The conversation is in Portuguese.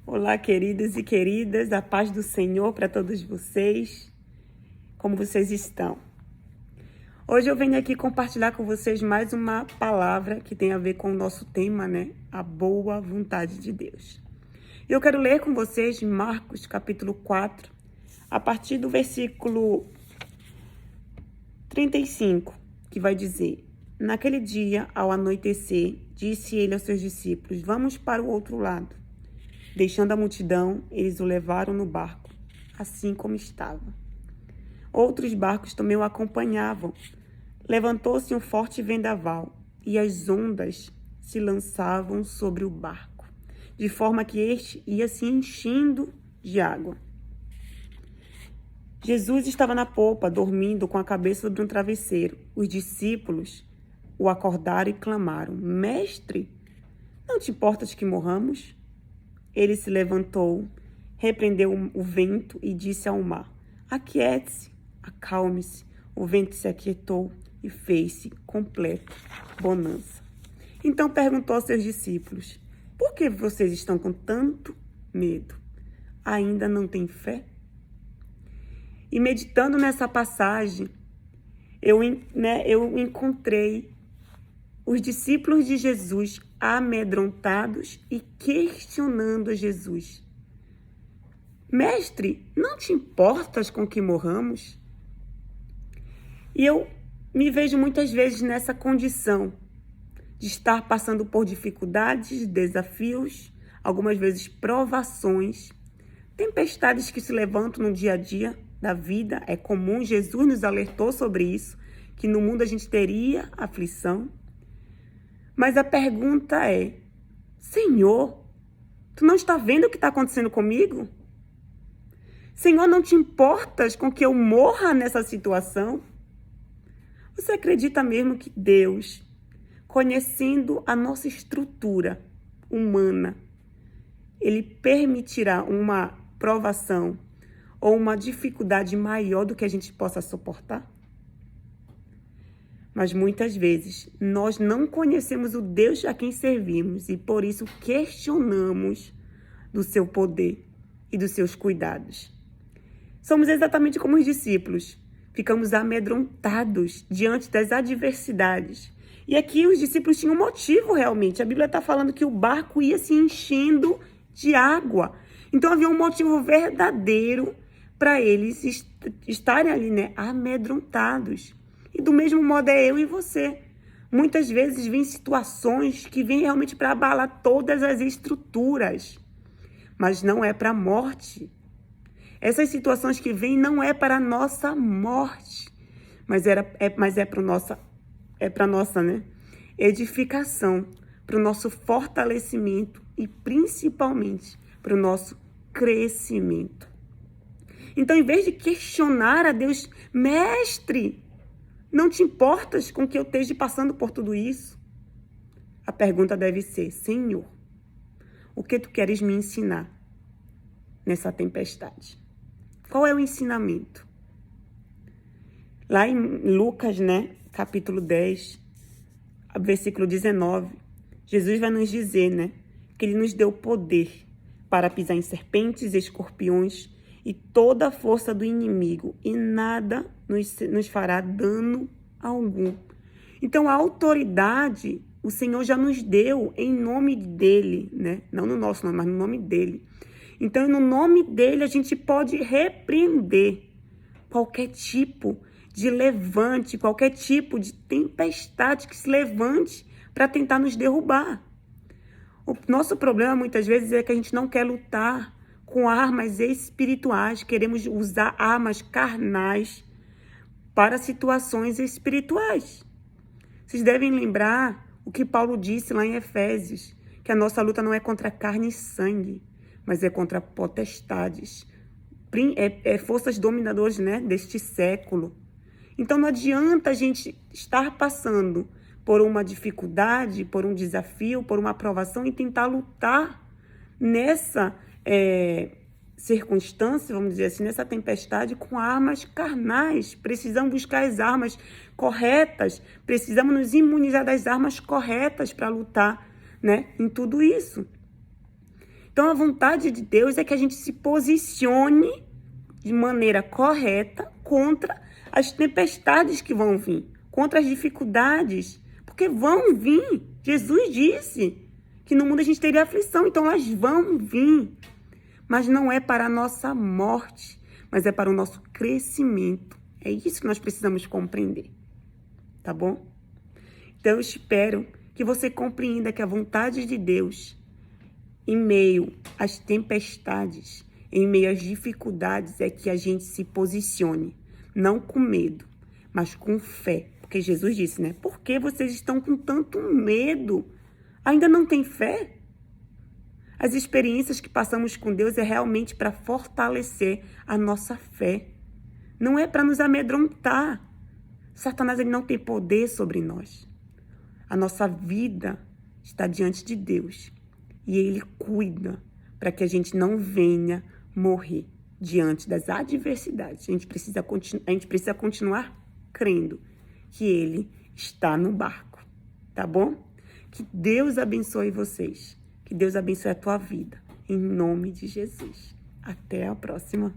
Olá, queridos e queridas, a paz do Senhor para todos vocês. Como vocês estão? Hoje eu venho aqui compartilhar com vocês mais uma palavra que tem a ver com o nosso tema, né? A boa vontade de Deus. Eu quero ler com vocês Marcos, capítulo 4, a partir do versículo 35, que vai dizer: Naquele dia, ao anoitecer, disse ele aos seus discípulos: Vamos para o outro lado. Deixando a multidão, eles o levaram no barco, assim como estava. Outros barcos também o acompanhavam. Levantou-se um forte vendaval, e as ondas se lançavam sobre o barco, de forma que este ia se enchendo de água. Jesus estava na popa, dormindo com a cabeça sobre um travesseiro. Os discípulos o acordaram e clamaram: Mestre, não te importas que morramos? Ele se levantou, repreendeu o vento e disse ao mar: Aquiete-se, acalme-se. O vento se aquietou e fez-se completa bonança. Então perguntou aos seus discípulos: Por que vocês estão com tanto medo? Ainda não têm fé? E meditando nessa passagem, eu encontrei os discípulos de Jesus amedrontados e questionando a Jesus. Mestre, não te importas com que morramos? E eu me vejo muitas vezes nessa condição de estar passando por dificuldades, desafios, algumas vezes provações, tempestades que se levantam no dia a dia da vida. É comum, Jesus nos alertou sobre isso, que no mundo a gente teria aflição. Mas a pergunta é: Senhor, tu não está vendo o que está acontecendo comigo? Senhor, não te importas com que eu morra nessa situação? Você acredita mesmo que Deus, conhecendo a nossa estrutura humana, Ele permitirá uma provação ou uma dificuldade maior do que a gente possa suportar? Mas muitas vezes nós não conhecemos o Deus a quem servimos e por isso questionamos do seu poder e dos seus cuidados. Somos exatamente como os discípulos, ficamos amedrontados diante das adversidades. E aqui os discípulos tinham um motivo realmente. A Bíblia está falando que o barco ia se enchendo de água. Então havia um motivo verdadeiro para eles estarem ali, amedrontados. E do mesmo modo é eu e você. Muitas vezes vem situações que vêm realmente para abalar todas as estruturas. Mas não é para a morte. Essas situações que vêm não é para a nossa morte. Mas é para a nossa edificação, para o nosso fortalecimento e principalmente para o nosso crescimento. Então, em vez de questionar a Deus, Mestre, não te importas com que eu esteja passando por tudo isso? A pergunta deve ser: Senhor, o que tu queres me ensinar nessa tempestade? Qual é o ensinamento? Lá em Lucas, capítulo 10, versículo 19, Jesus vai nos dizer, que Ele nos deu poder para pisar em serpentes, escorpiões e toda a força do inimigo, e nada nos fará dano algum. Então, a autoridade, o Senhor já nos deu em nome dEle, não no nosso nome, mas no nome dEle. Então, no nome dEle, a gente pode repreender qualquer tipo de levante, qualquer tipo de tempestade que se levante para tentar nos derrubar. O nosso problema, muitas vezes, é que a gente não quer lutar com armas espirituais, queremos usar armas carnais para situações espirituais. Vocês devem lembrar o que Paulo disse lá em Efésios, que a nossa luta não é contra carne e sangue, mas é contra potestades, forças dominadoras deste século. Então não adianta a gente estar passando por uma dificuldade, por um desafio, por uma provação e tentar lutar nessa circunstância, vamos dizer assim, nessa tempestade com armas carnais. Precisamos buscar as armas corretas, precisamos nos imunizar das armas corretas para lutar, em tudo isso. Então, a vontade de Deus é que a gente se posicione de maneira correta contra as tempestades que vão vir, contra as dificuldades, porque vão vir. Jesus disse que no mundo a gente teria aflição, então elas vão vir. Mas não é para a nossa morte, mas é para o nosso crescimento. É isso que nós precisamos compreender, tá bom? Então eu espero que você compreenda que a vontade de Deus, em meio às tempestades, em meio às dificuldades, é que a gente se posicione, não com medo, mas com fé. Porque Jesus disse, né? Por que vocês estão com tanto medo? Ainda não tem fé? As experiências que passamos com Deus é realmente para fortalecer a nossa fé. Não é para nos amedrontar. Satanás, ele não tem poder sobre nós. A nossa vida está diante de Deus. E ele cuida para que a gente não venha morrer diante das adversidades. A gente precisa continuar crendo que ele está no barco, tá bom? Que Deus abençoe vocês. Que Deus abençoe a tua vida. Em nome de Jesus. Até a próxima.